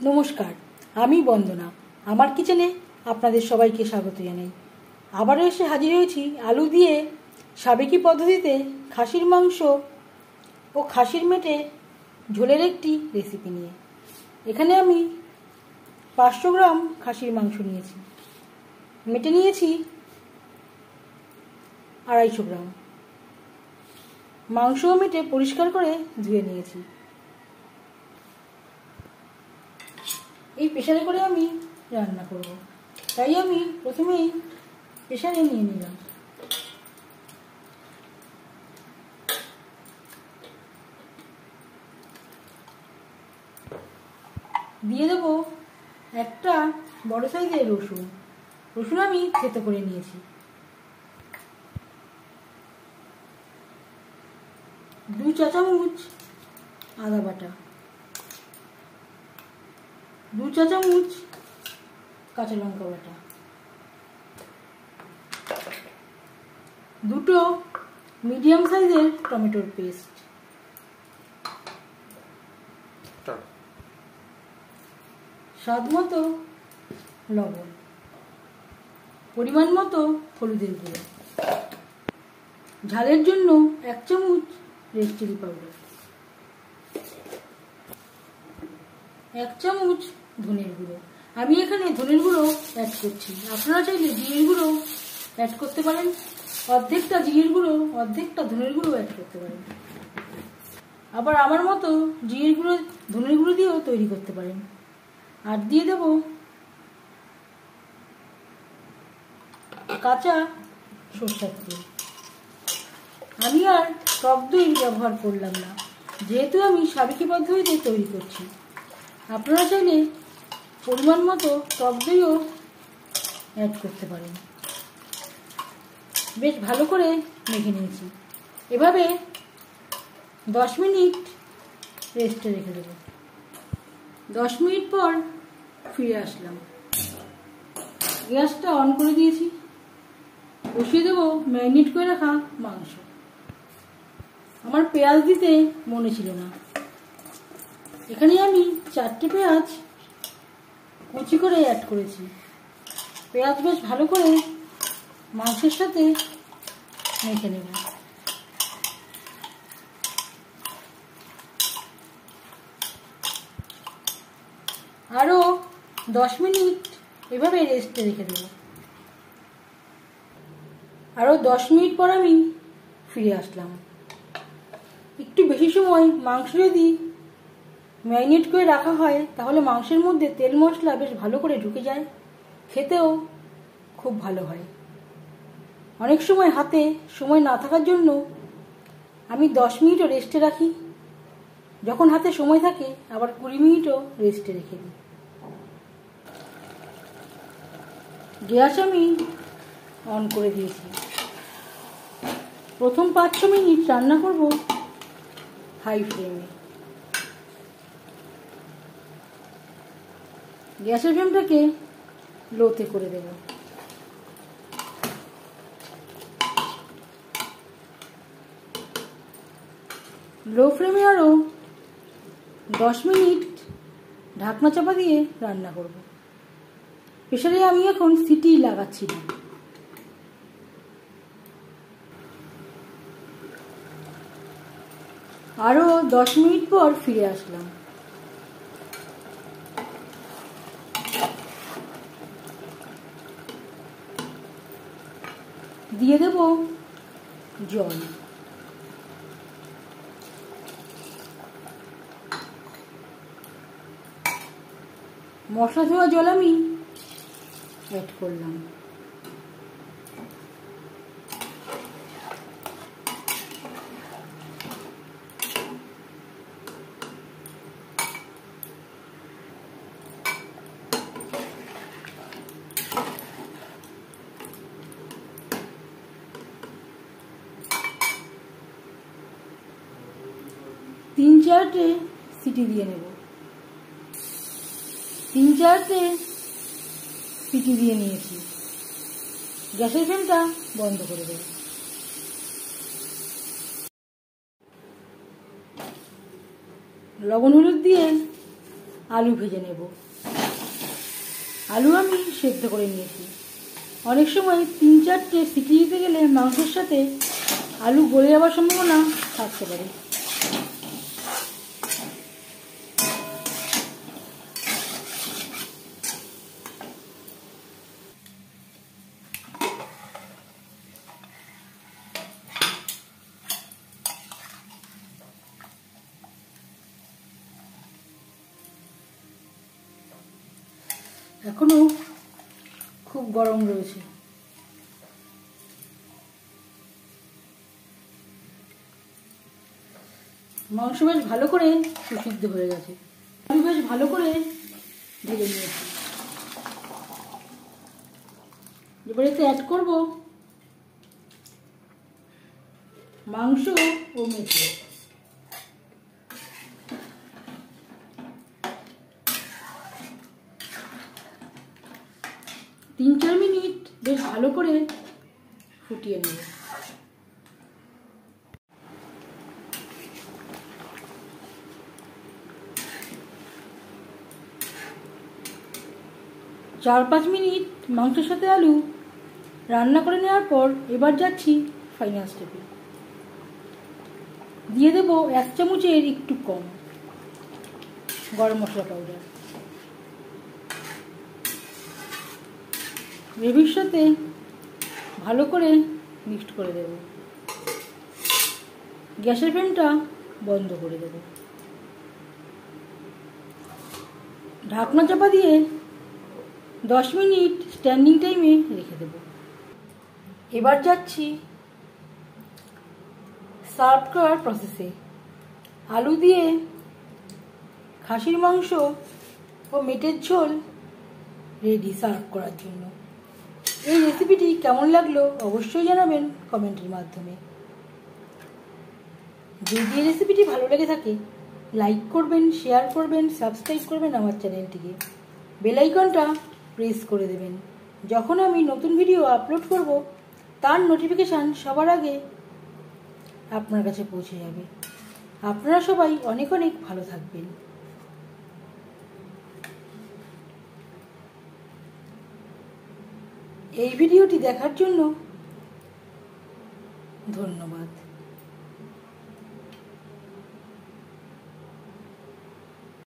নমস্কার, আমি বন্দনা। আমার কিচেনে আপনাদের সবাইকে স্বাগত জানাই। আবারও এসে হাজির হয়েছি আলু দিয়ে সাবেকি পদ্ধতিতে খাসির মাংস ও খাসির মেটে ঝোলের একটি রেসিপি নিয়ে। এখানে আমি 500 গ্রাম খাসির মাংস নিয়েছি, মেটে নিয়েছি 250 গ্রাম। মাংস মেটে পরিষ্কার করে ধুয়ে নিয়েছি। এই প্রেসারে করে আমি রান্না করব, তাই আমি প্রথমেই প্রেসারে নিয়ে নিলাম। দিয়ে দেবো একটা বড় সাইজের রসুন। রসুন আমি থেতো করে নিয়েছি। 2 চা চামচ আদা বাটা, 2 চা চামচ কাঁচা লঙ্কা বাটা, 2টো মিডিয়াম সাইজের টমেটোর পেস্ট, স্বাদ মতো লবণ, পরিমাণ মতো হলুদের গুঁড়ো, ঝালের জন্য 1 চামচ রেড চিলি পাউডার, 1 চামচ ধনের গুঁড়ো। আমি এখানে ধনের গুঁড়ো অ্যাড করছি, আপনারা চাইলে জিরের গুঁড়ো অ্যাড করতে পারেন। অর্ধেকটা জিরের গুঁড়ো অর্ধেকটা ধনের গুঁড়ো অ্যাড করতে পারেন। আবার আমার মতো জিরের গুঁড়ো ধনের গুঁড়ো দিয়েও তৈরি করতে পারেন। আর দিয়ে দেব কাঁচা সরষের তেল। আমি আর টক দই ব্যবহার করলাম না, যেহেতু আমি সাবেকি পদ্ধতিতে তৈরি করছি। আপনারা চাইলে পরিমাণ মতো টক দইও অ্যাড করতে পারেন। বেশ ভালো করে মেখে নিয়েছি। এভাবে 10 মিনিট রেস্টে রেখে দেব। 10 মিনিট পর ফিরে আসলাম। গ্যাসটা অন করে দিয়েছি। বসিয়ে দেবো ম্যারিনেট করে রাখা মাংস। আমার পেঁয়াজ দিতে মনে ছিল না, এখানে আমি 4টে পেঁয়াজ কুচি করে অ্যাড করেছি। পেঁয়াজ বেশ ভালো করে মাংসের সাথে মেখে নেব। আরও 10 মিনিট এভাবে রেস্টে রেখে দেব। আরও 10 মিনিট পর আমি ফিরে আসলাম। একটু বেশি সময় মাংস যদি ম্যারিনেট করে রাখা হয় তাহলে মাংসের মধ্যে তেল মশলা বেশ ভালো করে ঢুকে যায়, খেতেও খুব ভালো হয়। অনেক সময় হাতে সময় না থাকার জন্য আমি 10 মিনিটও রেস্টে রাখি, যখন হাতে সময় থাকে আবার 20 মিনিটও রেস্টে রেখে দিই। গ্যাস আমি অন করে দিয়েছি। প্রথম 5-6 মিনিট রান্না করব হাই ফ্লেমে। গ্যাসের ফ্লেমটাকে লোতে করে দেব। লো ফ্লেমে আরও 10 মিনিট ঢাকনা চাপা দিয়ে রান্না করব। প্রেসারে আমি এখন সিটি লাগাচ্ছি না। আরও 10 মিনিট পর ফিরে আসলাম। দিয়ে দেব জল। মশলা ধোয়া জল আমি অ্যাড করলাম। তিন চারটে সিটি দিয়ে নেব। 3-4টে সিটি দিয়ে নিয়েছি। গ্যাসের ফ্লেমটা বন্ধ করে দেব। লবণ হলুদ দিয়ে আলু ভেজে নেব। আলু আমি সেদ্ধ করে নিয়েছি। অনেক সময় 3-4টে সিটি দিতে গেলে মাংসের সাথে আলু গলে যাওয়ার সম্ভাবনা থাকতে পারে। এখনো খুব গরম রয়েছে। মাংস বেশ ভালো করে সুসিদ্ধ হয়ে গেছে। আমি বেশ ভালো করে ভেজে নিয়েছি। এবারে এতে অ্যাড করব মাংস ও মেথি। তিন 4 মিনিট বেশ ভালো করে ফুটিয়ে নেব। চার 5 মিনিট মাংসের সাথে আলু রান্না করে নেওয়ার পর এবার যাচ্ছি ফাইনাল স্টেপে। দিয়ে দেব 1 চামচের একটু কম গরম মশলা পাউডার। গ্রেভির সাথে ভালো করে মিক্সড করে দেব। গ্যাসের ফ্লেমটা বন্ধ করে দেব। ঢাকনা চাপা দিয়ে 10 মিনিট স্ট্যান্ডিং টাইমে রেখে দেব। এবার যাচ্ছি সার্ভ করার প্রসেসে। আলু দিয়ে খাসির মাংস ও মেটের ঝোল রেডি সার্ভ করার জন্য। এই রেসিপিটি কেমন লাগলো অবশ্যই জানাবেন কমেন্টের মাধ্যমে। যদি এই রেসিপিটি ভালো লেগে থাকে লাইক করবেন, শেয়ার করবেন, সাবস্ক্রাইব করবেন আমার চ্যানেলটিকে। বেল আইকনটা প্রেস করে দেবেন। যখন আমি নতুন ভিডিও আপলোড করব তার নোটিফিকেশান সবার আগে আপনার কাছে পৌঁছে যাবে। আপনারা সবাই অনেক অনেক ভালো থাকবেন। এই ভিডিওটি দেখার জন্য ধন্যবাদ।